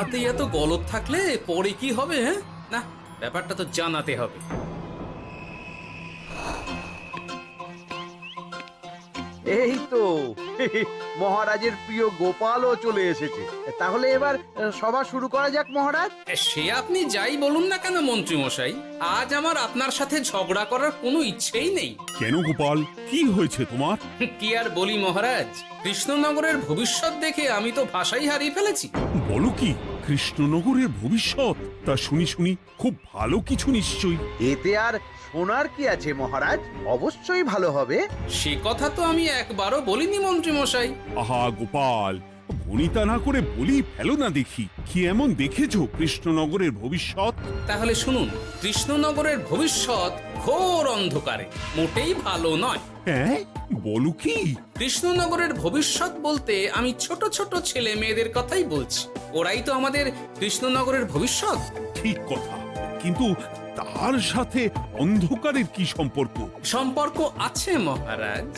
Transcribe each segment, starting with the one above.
জানাতেই এত গলদ থাকলে পরে কি হবে? হ্যাঁ, না, ব্যাপারটা তো জানাতে হবে। এই তো মহারাজের প্রিয় গোপালও চলে এসেছে। তাহলে এবার সভা শুরু করা যাক মহারাজ। সে আপনি যাই বলুন না কেন মন্ত্রী মশাই, আজ আমার আপনার সাথে ঝগড়া করার কোনো ইচ্ছেই নেই। কেন গোপাল, কি হয়েছে তোমার? কি আর বলি মহারাজ, কৃষ্ণনগরের ভবিষ্যৎ দেখে আমি তো ভাষাই হারিয়ে ফেলেছি। বলো কি, কৃষ্ণনগরের ভবিষ্যৎ? তা শুনি শুনি, খুব ভালো কিছু নিশ্চয়ই। এতে আর শোনার কি আছে মহারাজ, অবশ্যই ভালো হবে। সে কথা তো আমি একবারও বলিনি মন্ত্রী মশাই। আহা গোপাল, ভনিতা না করে বলি ফেলো না দেখি, কি এমন দেখেছো কৃষ্ণনগরের ভবিষ্যৎ? তাহলে শুনুন, কৃষ্ণনগরের ভবিষ্যৎ ঘোর অন্ধকারে, মোটেই ভালো নয়। হ্যাঁ, বলো কি? কৃষ্ণনগরের ভবিষ্যৎ বলতে আমি ছোট ছোট ছেলে মেয়েদের কথাই বলছি। ওরাই তো আমাদের কৃষ্ণনগরের ভবিষ্যৎ। ঠিক কথা, কিন্তু তার সাথে অন্ধকারের কি সম্পর্ক? সম্পর্ক আছে মহারাজ।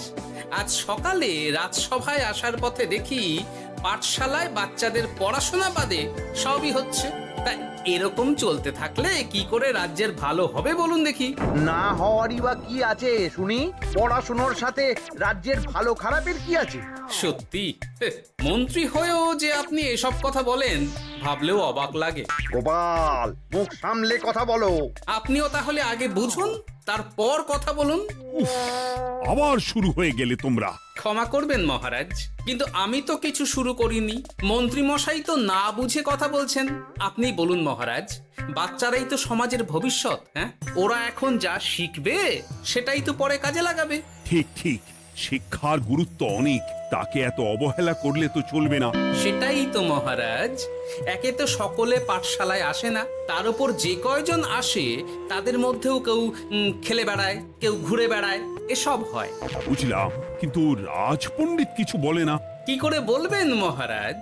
আজ সকালে রাজসভায় আসার পথে দেখি পাঠশালায় বাচ্চাদের পড়াশোনা বাদে সবই হচ্ছে। তা এরকম চলতে থাকলে কি করে রাজ্যের ভালো হবে বলুন দেখি? না হওয়ারই বা কি আছে শুনি? পড়াশোনার সাথে রাজ্যের ভালো খারাপের কি আছে? সত্যি, মন্ত্রী হয়েও যে আপনি এসব কথা বলেন ভাবলেও অবাক লাগে। গোপাল, মুখ সামলে কথা বলো। আপনিও তাহলে আগে বুঝুন, তারপর কথা বলুন। উফ, আবার শুরু হয়ে গেলে তোমরা। ক্ষমা করবেন মহারাজ, কিন্তু আমি তো কিছু শুরু করিনি। মন্ত্রী মশাই তো না বুঝে কথা বলছেন। আপনি বলুন মহারাজ, বাচ্চারাই তো সমাজের ভবিষ্যৎ। হ্যাঁ, ওরা এখন যা শিখবে সেটাই তো পরে কাজে লাগাবে। ঠিক ঠিক, শিক্ষার গুরুত্ব অনেক, তাকে এত অবহেলা করলে তো চলবে না। সেটাই তো মহারাজ, একে তো সকলে পাঠশালায় আসে না, তার উপর যে কয়জন আসে তাদের মধ্যেও কেউ খেলে বেড়ায়, কেউ ঘুরে বেড়ায়, এসব হয়। বুঝলাম, কিন্তু রাজপণ্ডিত কিছু বলে না। কি করে বলবেন মহারাজ,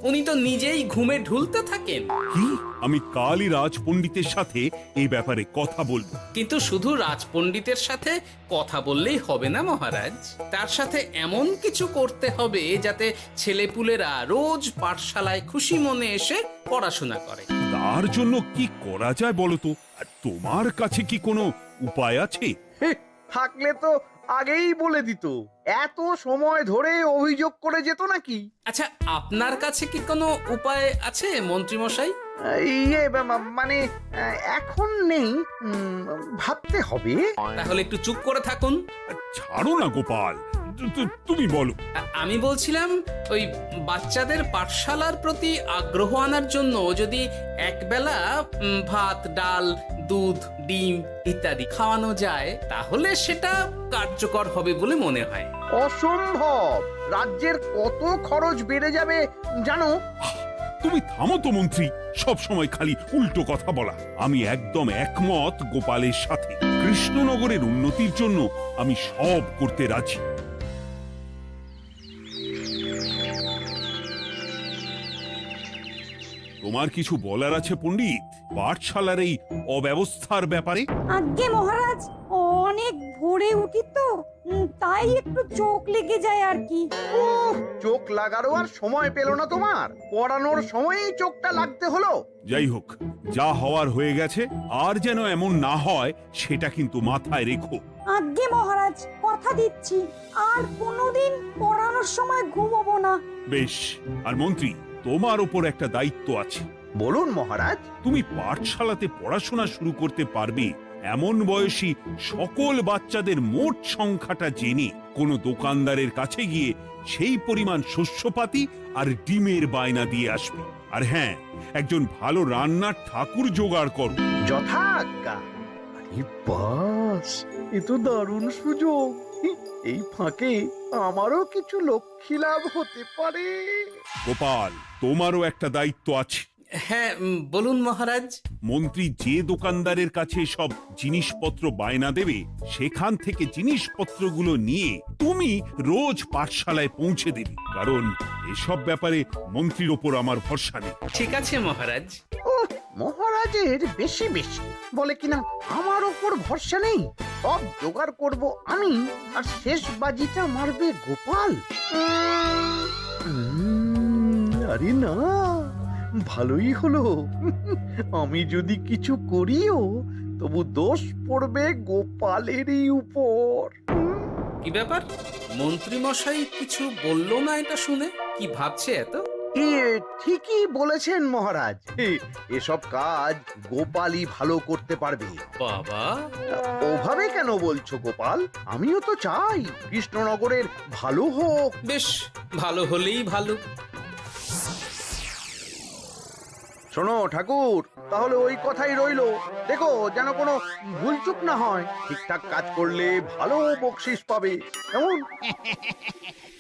উনি তো নিজেই ঘুমে ঢুলতে থাকেন। কি? আমি কালই রাজপণ্ডিতের সাথে এই ব্যাপারে কথা বলবো। কিন্তু শুধু রাজপণ্ডিতের সাথে কথা বললেই হবে না মহারাজ, তার সাথে এমন কিছু করতে হবে যাতে ছেলেপুলেরা রোজ পাঠশালায় খুশি মনে এসে পড়াশোনা করে। তার জন্য কি করা যায় বলো তো? আর তোমার কাছে কি কোনো উপায় আছে? থাকলে তো আগেই বলে দিত, এত সময় ধরে অভিযোগ করে যেত নাকি? আচ্ছা, আপনার কাছে কি কোনো উপায় আছে মন্ত্রী মশাই? মানে এখন নেই, ভাবতে হবে। তাহলে একটু চুপ করে থাকুন। ছাড়ো না গোপাল, তুমি বলো। আমি বলছিলাম, ওই বাচ্চাদের পাঠশালার প্রতি আগ্রহ আনার জন্য যদি একবেলা ভাত, ডাল, দুধ, ডিম ইত্যাদি খাওয়ানো যায় তাহলে সেটা কার্যকর হবে বলে মনে হয়। অসম্ভব, রাজ্যের কত খরচ বেড়ে যাবে জানো? তুমি থামো তো মন্ত্রী, সব সময় খালি উল্টো কথা বলা। আমি একদম একমত গোপালের সাথে। কৃষ্ণনগরের উন্নতির জন্য আমি সব করতে রাজি। তোমার কিছু বলার আছে পণ্ডিত, পাঠশালার এই অব্যবস্থার ব্যাপারে? আজ্ঞে মহারাজ, অনেক ভোরে উঠি তো, তাই একটু চোখ লেগে যায় আর কি। উফ, চোখ লাগারও আর সময় পেল না তোমার? পড়ানোর সময়ই চোখটা লাগতে হলো। যাই হোক, যা হওয়ার হয়ে গেছে, আর যেন এমন না হয় সেটা কিন্তু মাথায় রেখো। আজ্ঞে মহারাজ, কথা দিচ্ছি আর কোনোদিন পড়ানোর সময় ঘুমোবো না। বেশ, আর মন্ত্রী, তোমার ওপর একটা দায়িত্ব আছে। বলুন মহারাজ। তুমি পাঠশালাতে পড়াশোনা শুরু করতে পারবে এমন বয়সী সকল বাচ্চাদের মোট সংখ্যাটা জেনে কোনো দোকানদারের কাছে গিয়ে সেই পরিমাণ শস্যপাতি আর ডিমের বায়না দিয়ে আসবে। আর হ্যাঁ, একজন ভালো রান্নার ঠাকুর জোগাড় করো। যথাজ্ঞা। আরে বাস, এ তো দারুণ সুযোগ। এই ফাঁকে আমারও কিছু লক্ষ্মী লাভ হতে পারে। গোপাল, তোমারও একটা দায়িত্ব আছে। হ্যাঁ, বলুন মহারাজ। মন্ত্রী যে দোকানদারের কাছে সব জিনিসপত্র বায়না দেবে, সেখান থেকে জিনিসপত্রগুলো নিয়ে তুমি রোজ পাঠশালায় পৌঁছে দেবে, কারণ এসব ব্যাপারে মন্ত্রীর ওপর আমার ভরসা নেই। ঠিক আছে মহারাজ। মহারাজের বেশি বেশি বলে কিনা আমার ওপর ভরসা নেই। সব জোগাড় করব আমি, আর শেষ বাজিটা মারবে গোপাল। আরে না, ভালোই হলো। আমি যদি কিছু করিও তবু দোষ পড়বে গোপালেরই উপর। কি ব্যাপার, মন্ত্রী মশাই কিছু বললো না এটা শুনে? কি ভাবছে এত? ঠিকই বলেছেন মহারাজ, এসব কাজ গোপালই ভালো করতে পারবে। বাবা, ওভাবে কেন বলছো গোপাল? আমিও তো চাই কৃষ্ণনগরের ভালো হোক। বেশ, ভালো হলেই ভালো। শোনো ঠাকুর, তাহলে ওই কথাই রইলো। দেখো যেন কোনো ভুলচুক না হয়। ঠিকঠাক কাজ করলে ভালো বকশিস পাবে, কেমন?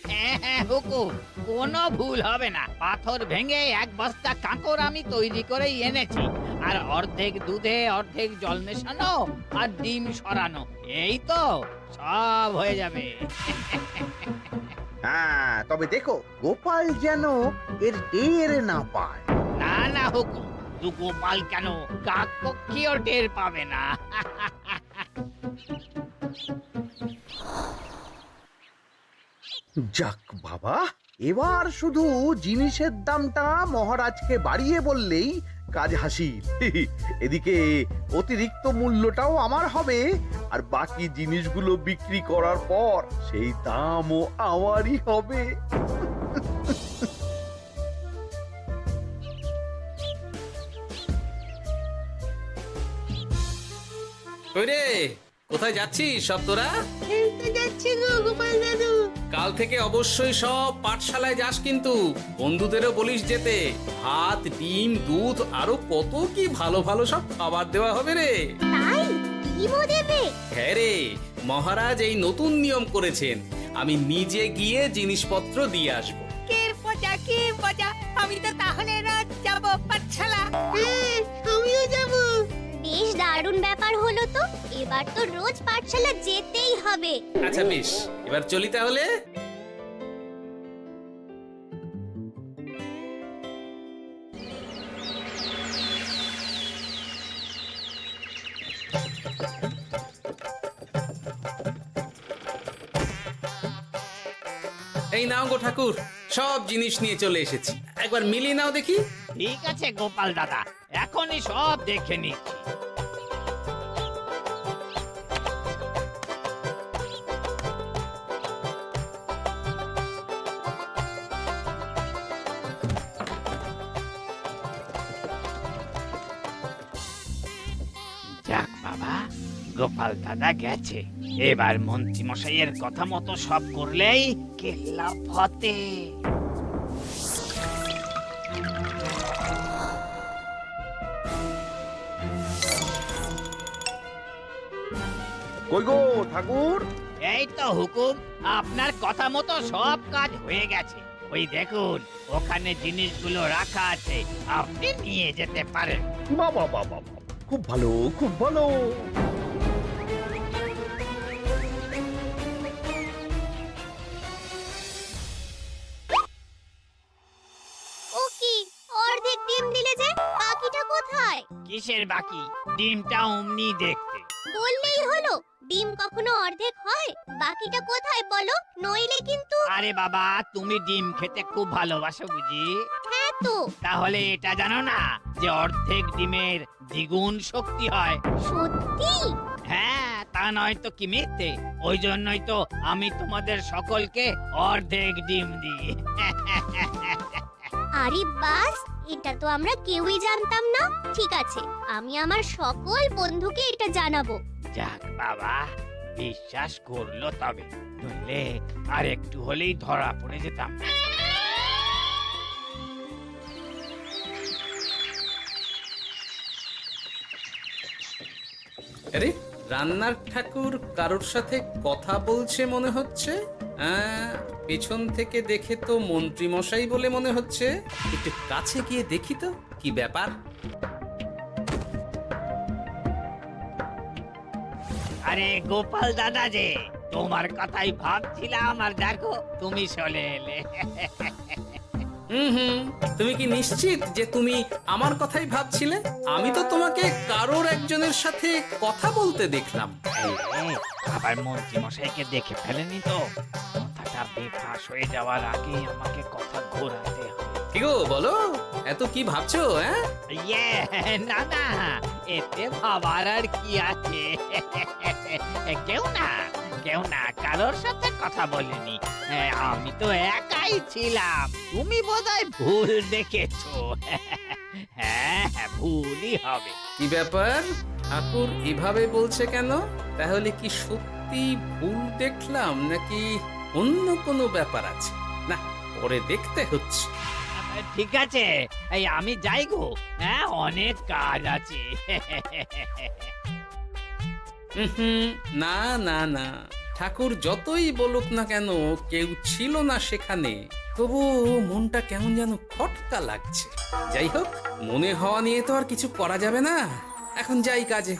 হ্যাঁ হুকুম, কোনো ভুল হবে না। পাথর ভেঙে এক বস্তা কাঁকর আমি তৈরি করেই এনেছি, আর অর্ধেক দুধে অর্ধেক জল মেশানো আর ডিম সরানো, এই তো সব হয়ে যাবে। হ্যাঁ, তবে দেখো গোপাল যেন এর টের না পায়। না না হুকুম, তু গোপাল কেন, কাকপক্ষীও টের পাবে না। যাক বাবা, এবার শুধু জিনিসের দামটা মহারাজকে বাড়িয়ে বললেই কাজ হাসিল। এদিকে অতিরিক্ত মূল্যটাও আমার হবে, আর বাকি জিনিসগুলো বিক্রি করার পর সেই দামও আমারই হবে। কই রে, কোথায় যাচ্ছিস সব তোরা? কাল থেকে অবশ্যই সব পাঠশালায় যাস, কিন্তু বন্ধুদেরও বলিস যেতে। ভাত, ডিম, দুধ আরো কত কি ভালো ভালো সব খাবার দেওয়া হবে রে। তাই ডিমও দেবে? হ্যাঁ রে, মহারাজ এই নতুন নিয়ম করেছেন। আমি নিজে গিয়ে জিনিসপত্র দিয়ে আসবো। কে মজা, আমি তো তাহলে রাত যাব পাঠশালা। আমিও যাব। বেশ দারুণ ব্যাপার হলো তো, এবার তো রোজ পাঠশালা যেতেই হবে। আচ্ছা বেশ, এবার চলি তাহলে। এই নাও গো ঠাকুর, সব জিনিস নিয়ে চলে এসেছি। একবার মিলিয়ে নাও দেখি। ঠিক আছে গোপাল দাদা, এখনই সব দেখে নিচ্ছি। যাক বাবা, গোপাল দাদা গেছে। এবার মন্ত্রী মশাইয়ের কথা মতো সব করলেই কেল্লা ফতে। কই গো ঠাকুর? এই তো হুকুম, আপনার কথা মতো সব কাজ হয়ে গেছে। ওই দেখুন, ওখানে জিনিসগুলো রাখা আছে, আপনি নিয়ে যেতে পারেন। বাবা বাবা, খুব ভালো, খুব ভালো। ও কি, অর্ধেক ডিম দিলে যে, বাকিটা কোথায়? কিসের বাকি? ডিমটা অমনি দেখতে। বললেই হলো, ডিম কখনো অর্ধেক হয়? বাকিটা কোথায় বলো, নইলে কিন্তু। আরে বাবা, তুমি ডিম খেতে খুব ভালোবাসো বুঝি? হ্যাঁ তো। তাহলে এটা জানো না যে অর্ধেক ডিমের দ্বিগুণ শক্তি হয়? সত্যি? হ্যাঁ, তা নয় তো কি মিথ্যে? ওই জন্যই তো আমি তোমাদের সকলকে অর্ধেক ডিম দিই। আরে বাস, এটা তো আমরা কেউই জানতাম না। ঠিক আছে, আমি আমার সকল বন্ধুকে এটা জানাবো। যাক বাবা, বিশ্বাস করলো তবে, নইলে আর একটু হলেই ধরা পড়ে যেতাম। আরে, রান্নার ঠাকুর কারোর সাথে কথা বলছে মনে হচ্ছে। পেছন থেকে দেখে তো মন্ত্রী মশাই বলে মনে হচ্ছে। একটু কাছে গিয়ে দেখি তো কি ব্যাপার। আরে গোপাল দাদা যে, তোমার কথাই ভাবছিলাম, আর দেখো তুমি চলে এলে। হুম, তুমি কি নিশ্চিত যে তুমি আমার কথাই ভাবছিলে? আমি তো তোমাকে কারোর একজনের সাথে কথা বলতে দেখলাম। আবার মন্ত্রী মশাইকে দেখে ফেলেনি তো? কথাটা বেফাঁস হয়ে যাওয়ার আগেই আমাকে কথা ঘোরাতে হবে। কি গো বলো, এত কি ভাবছো? হ্যাঁ, ইয়ে, না না, এতে ভাবার আর কি আছে? কেউ না কারোর সাথে কথা বলিনি। আমি তো একাই ছিলাম। তুমি বোধহয় ভুল দেখেছো। হ্যাঁ, ভুলই হবে। কি ব্যাপার, ঠাকুর এভাবে বলছে কেন? তাহলে কি সত্যি ভুল দেখলাম নাকি অন্য কোনো ব্যাপার আছে? না, পরে দেখতে হচ্ছে। ঠিক আছে, এই আমি যাই গো। হ্যাঁ, অনেক কাজ আছে। হুম, না না না, ঠাকুর যতই বলুক না কেন, কেউ ছিল না সেখানে, তবু মনটা কেমন যেন খটকা লাগছে। যাই হোক, মনে হওয়া নিয়ে তো আর কিছু করা যাবে না। এখন যাই কাজে।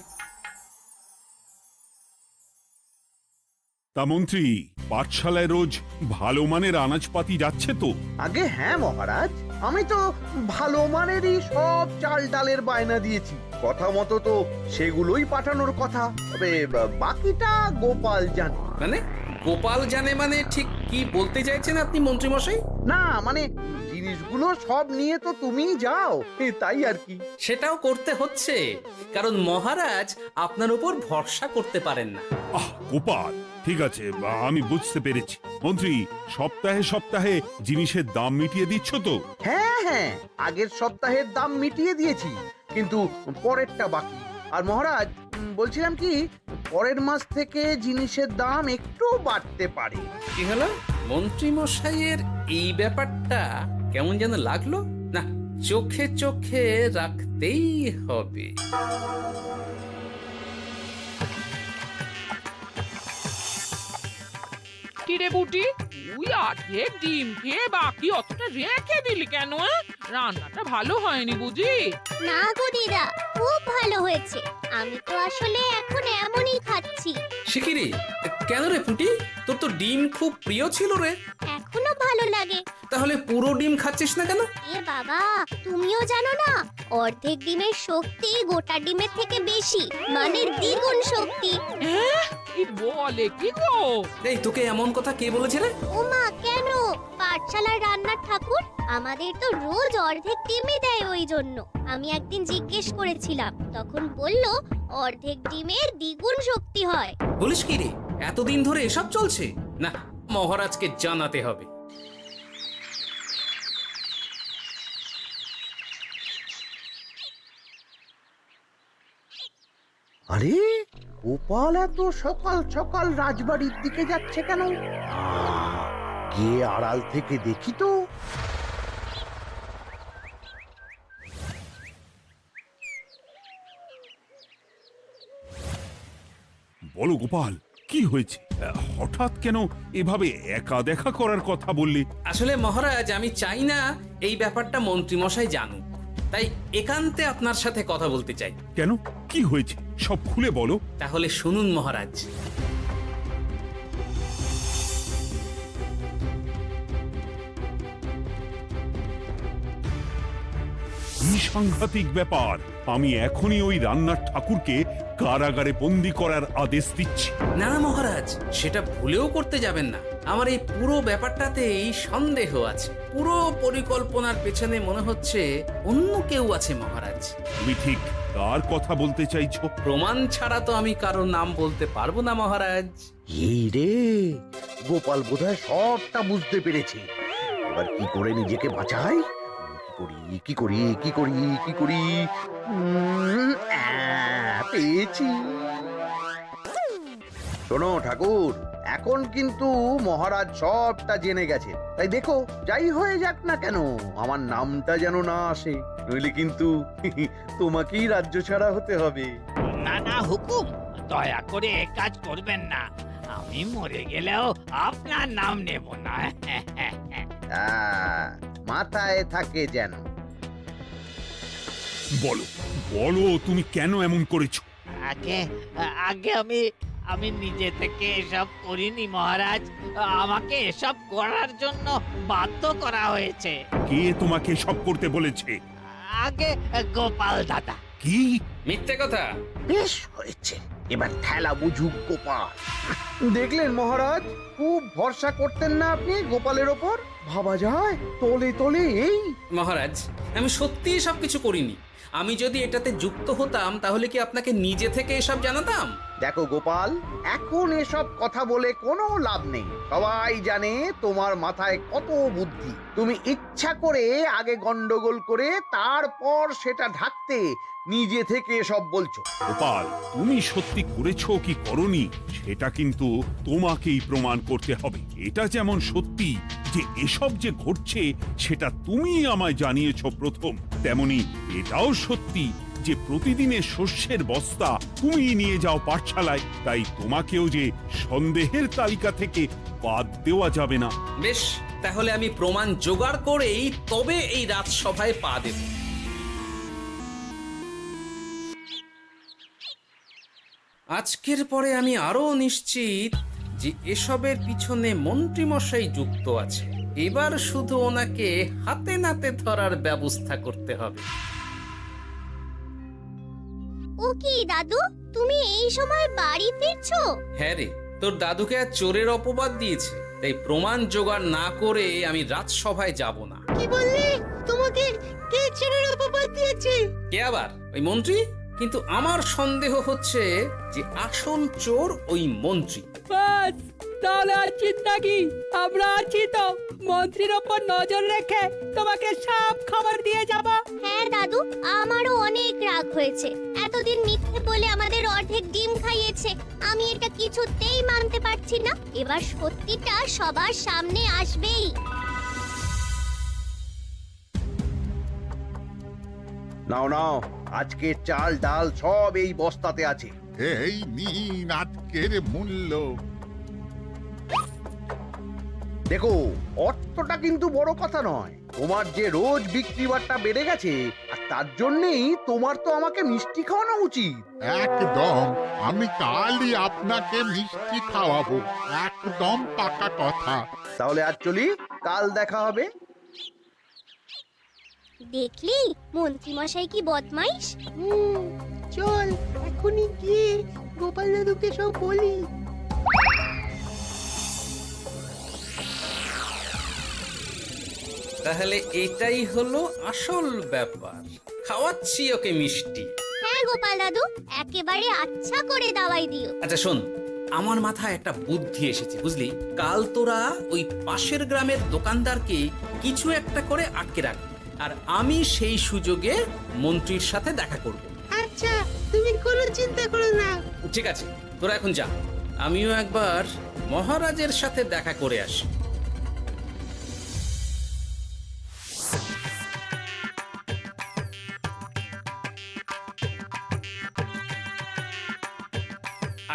তা মন্ত্রী, পাঠশালায় রোজ ভালো মানের আনাজপাতি যাচ্ছে তো? আগে হ্যাঁ মহারাজ, আমি তো ভালো মানেরই সব চাল ডালের বায়না দিয়েছি। কথা মতো তো সেগুলোই পাঠানোর কথা। তবে বাকিটা গোপাল জানে। মানে গোপাল জানে মানে ঠিক কি বলতে চাইছেন আপনি মন্ত্রী মশাই? না মানে জিনিসগুলো সব নিয়ে তো তুমিই যাও, তাই আর কি। সেটাও করতে হচ্ছে, কারণ মহারাজ আপনার উপর ভরসা করতে পারেন না। গোপাল, ঠিক আছে, আমি বুঝতে পেরেছি। মন্ত্রী, সপ্তাহে সপ্তাহে জিনিসের দাম মিটিয়ে দিচ্ছ তো? হ্যাঁ হ্যাঁ, আগের সপ্তাহের দাম মিটিয়ে দিয়েছি, কিন্তু পরেরটা বাকি। আর মহারাজ, বলছিলাম কি, পরের মাস থেকে জিনিসের দাম একটু বাড়তে পারে। কি হলো? মন্ত্রী মশাইয়ের এই ব্যাপারটা কেমন যেন লাগলো না, চোখে চোখে রাখতেই হবে। কিরে বুটি, তুই অর্ধেক ডিম খেয়ে বাকি অতটা রেখে দিলি কেন? রান্নাটা ভালো হয়নি বুঝি? না গো দিদা, খুব ভালো হয়েছে। আমি তো আসলে এখন এমনই খাচ্ছি। শিখিরি, কেন রে পুটি? তোর তো ডিম খুব প্রিয় ছিল রে। এখনো ভালো লাগে। তাহলে পুরো ডিম খাচ্ছিস না কেন? এ বাবা, তুমিও জানো না, অর্ধেক ডিমের শক্তি গোটা ডিমের থেকে বেশি, মানে দ্বিগুণ শক্তি। কি বলে কি গো? এই, তোকে এমন কথা কে বলেছে রে? ওমা, কেন? পাঠশালার রান্নার ঠাকুর আমাদের তো রোজ অর্ধেক ডিমই দেয়, ওই জন্য আমি একদিন জিজ্ঞেস করেছিলাম, তখন বলল অর্ধেক ডিমের দ্বিগুণ শক্তি হয়। বলিস কি রে, এতদিন ধরে এসব চলছে? না, মহারাজকে জানাতে হবে। আরে, গোপাল এত সকাল সকাল রাজবাড়ির দিকে যাচ্ছে কেন? গিয়ে আড়াল থেকে দেখি তো। বলো গোপাল, কি হয়েছে? হঠাৎ কেন এভাবে একা দেখা করার কথা বললি? আসলে মহারাজ, আমি চাই না এই ব্যাপারটা মন্ত্রী মশাই জানুক, তাই একান্তে আপনার সাথে কথা বলতে চাই। কেন, কি হয়েছে? সব খুলে বলো। তাহলে শুনুন মহারাজ। কি সাংঘাতিক ব্যাপার! আমি এখনই ওই রান্নার ঠাকুরকে কারাগারে বন্দি করার আদেশ দিচ্ছি। না মহারাজ, সেটা ভুলেও করতে যাবেন না। আমার এই পুরো ব্যাপারটাতেই সন্দেহ আছে। পুরো পরিকল্পনার পেছনে মনে হচ্ছে অন্য কেউ আছে মহারাজ। তুমি ঠিক কার কথা বলতে চাইছো? প্রমাণ ছাড়া তো আমি কারো নাম বলতে পারবো না মহারাজ। এই রে, গোপাল বোধহয় সবটা বুঝতে পেরেছে। এবার কি করে নিজেকে বাঁচাই? কি করি? পেয়েছি। শোনো ঠাকুর, এখন কিন্তু মহারাজ সবটা জেনে গেছে, তাই দেখো যাই হয়ে যাক না কেন, আমার নামটা যেন না আসে, নইলে কিন্তু তোমাকেই রাজ্য ছাড়া হতে হবে। না না হুকুম, দয়া করে এ কাজ করবেন না। আমি মরে গেলেও আপনার নাম নেব না। মাথায় থাকে যেন। বলো বলো, তুমি কেন এমন করেছো? আগে আগে আমি নিজে থেকে এসব করিনি মহারাজ। আমাকে এসব করার জন্য বাধ্য করা হয়েছে। কে তোমাকে সব করতে বলেছে? আগে গোপাল দাদা। কি মিথ্যে কথা! বেশ হয়েছে, এবার ঠেলা বুঝুক গোপাল। দেখলেন মহারাজ, খুব ভরসা করতেন না আপনি গোপালের ওপর, ভাবা যায় তলে তলে এই মহারাজ, আমি সত্যিই সব কিছু করিনি। আমি যদি এটাতে যুক্ত হতাম তাহলে কি আপনাকে নিজে থেকে এসব জানাতাম? দেখো গোপাল, এখন এসব কথা বলে কোনো লাভ নেই। সবাই জানে তোমার মাথায় কত বুদ্ধি। তুমি ইচ্ছা করে আগে গন্ডগোল করে তারপর সেটা ঢাকতে নিজে থেকে সব বলছো। গোপাল, তুমি সত্যি করেছো কি করনি সেটা কিন্তু তোমাকেই প্রমাণ করতে হবে। এটা যেমন সত্যি যে এসব যে ঘটছে সেটা তুমি আমায় জানিয়েছো প্রথম, তেমনি এটাও সত্যি যে প্রতিদিনের শস্যের বস্তা তুমি নিয়ে যাও পাঠশালায়, তাই তোমাকেও যে সন্দেহের তালিকা থেকে বাদ দেওয়া যাবে না। বেশ, তাহলে আমি প্রমাণ জোগাড় করেই তবে এই রাজসভায় পা দেব। আজকের পরে আমি আরো নিশ্চিত যে এসবের পিছনে মন্ত্রীমশাই যুক্ত আছে। এবার শুধু ওনাকে হাতে নাতে ধরার ব্যবস্থা করতে হবে। ও কি দাদু, তুমি এই সময় বাড়ি ফিরছো? হ্যাঁ রে, তোর দাদুকে আর চোরের অপবাদ দিয়েছে, তাই প্রমাণ জোগাড় না করে আমি রাজসভায় যাব না। কি বললি? তোমাকে কে চোরের অপবাদ দিয়েছে? কে আবার? ওই মন্ত্রী। কিন্তু আমার সন্দেহ হচ্ছে যে আসল চোর ওই মন্ত্রী। বাস, তাহলে আর চিন্তা কি? আমরা আছি তো, মন্ত্রীর ওপর নজর রেখে তোমাকে সব খবর দিয়ে যাব। হ্যাঁ দাদু, আমারও অনেক রাগ হয়েছে। এতদিন মিথ্যে বলে আমাদের অর্ধেক ডিম খাইয়েছে। আমি এটা কিছুতেই মানতে পারছি না। এবার সত্যিটা সবার সামনে আসবেই। নাও নাও, আজকে চাল ডাল সব এই বস্তাতে আছে। এই নিন আজকের মূল্য। দেখো, অর্থটা কিন্তু বড় কথা নয়। তোমার যে রোজ বিক্রি বাট্টা বেড়ে গেছে, আর তার জন্যই তোমার তো আমাকে মিষ্টি খাওয়ানো উচিত। একদম, আমি কালই আপনাকে মিষ্টি খাওয়াবো, একদম পাকা কথা। তাহলে আজ চলি, কাল দেখা হবে। দেখলি মন্ত্রী মশাই কি বদমাইশ। চল এখনই গিয়ে গোপাল দাদুকে সব বলি। তাহলে এটাই হলো আসল ব্যাপার। খাওয়াচ্ছি ওকে মিষ্টি। হ্যাঁ গোপাল দাদু, একেবারে আচ্ছা করে দাওয়াই দিও। আচ্ছা শোন, আমার মাথায় একটা বুদ্ধি এসেছে, বুঝলি? কাল তোরা ওই পাশের গ্রামের দোকানদারকে কিছু একটা করে আটকে রাখ, আর আমি সেই সুযোগে মন্ত্রীর সাথে দেখা করব। আচ্ছা, তুমি কোনো চিন্তা করো না। ঠিক আছে, তোরা এখন যা, আমিও একবার মহারাজের সাথে দেখা করে আসি।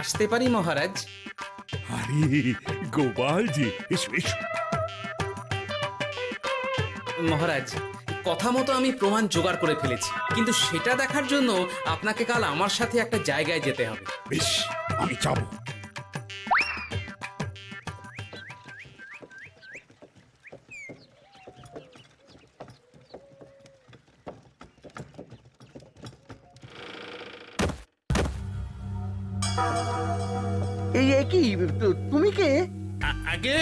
আসতে পারি মহারাজ? আরে গোপাল জি, এসো এসো। মহারাজ, কথা মতো আমি প্রমাণ জোগাড় করে ফেলেছি, কিন্তু সেটা দেখার জন্য আপনাকে কাল আমার সাথে একটা জায়গায় যেতে হবে। বেশ, আমি যাবো। এই কি তুমি কে? আগে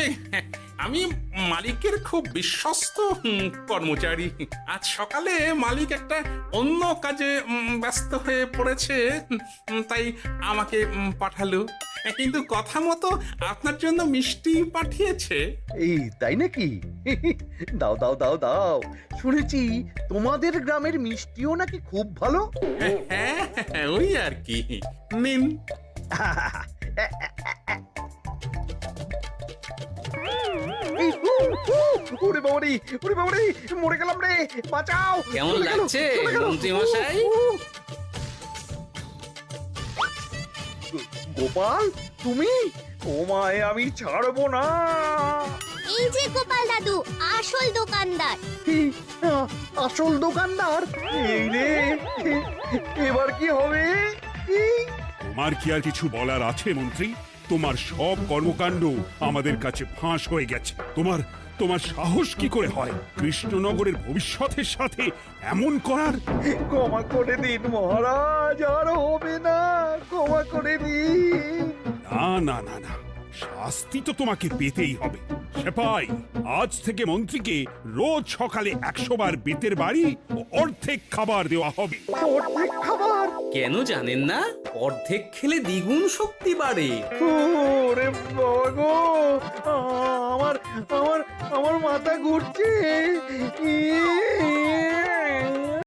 আমি মালিকের খুব বিশ্বস্ত কর্মচারী। আজ সকালে মালিক একটা অন্য কাজে ব্যস্ত হয়ে পড়েছে, তাই আমাকে পাঠালো। কিন্তু কথা মতো আপনার জন্য মিষ্টি পাঠিয়েছে। এই তাই নাকি? দাও দাও দাও দাও, শুনেছি তোমাদের গ্রামের মিষ্টিও নাকি খুব ভালো। হ্যাঁ, ওই আর কি। নিন। এই, ওরে বাবারে, ওরে বাবারে, মরে গেলাম রে, বাঁচাও। কেমন চলে গেল, লাগছে চলে গেল। মন্ত্রী মশাই? গোপাল, তুমি? তোমায় আমি ছাড়বো না। এই যে গোপাল দাদু, আসল দোকানদার। এই, আসল দোকানদার? এই রে, এবার কি হবে? এই, তোমার কি আর কিছু বলার আছে মন্ত্রী? তোমার সব কর্মকাণ্ড আমাদের কাছে ফাঁস হয়ে গেছে। তোমার সাহস কি করে হয় কৃষ্ণনগরের ভবিষ্যতের সাথে এমন করার? ক্ষমা করে দিন মহারাজ, আর হবে না, ক্ষমা করে দিন। না না না না, শাস্তি তো তোমাকে পেতেই হবে। সেপাই, আজ থেকে মন্ত্রীকে রোজ সকালে 100 বার বেতের বাড়ি ও অর্ধেক খাবার দেওয়া হবে। অর্ধেক খাবার? কেন জানেন না? অর্ধেক খেলে দ্বিগুণ শক্তি বাড়ে। ওরে বাবা গো, আমার আমার আমার মাথা ঘুরছে।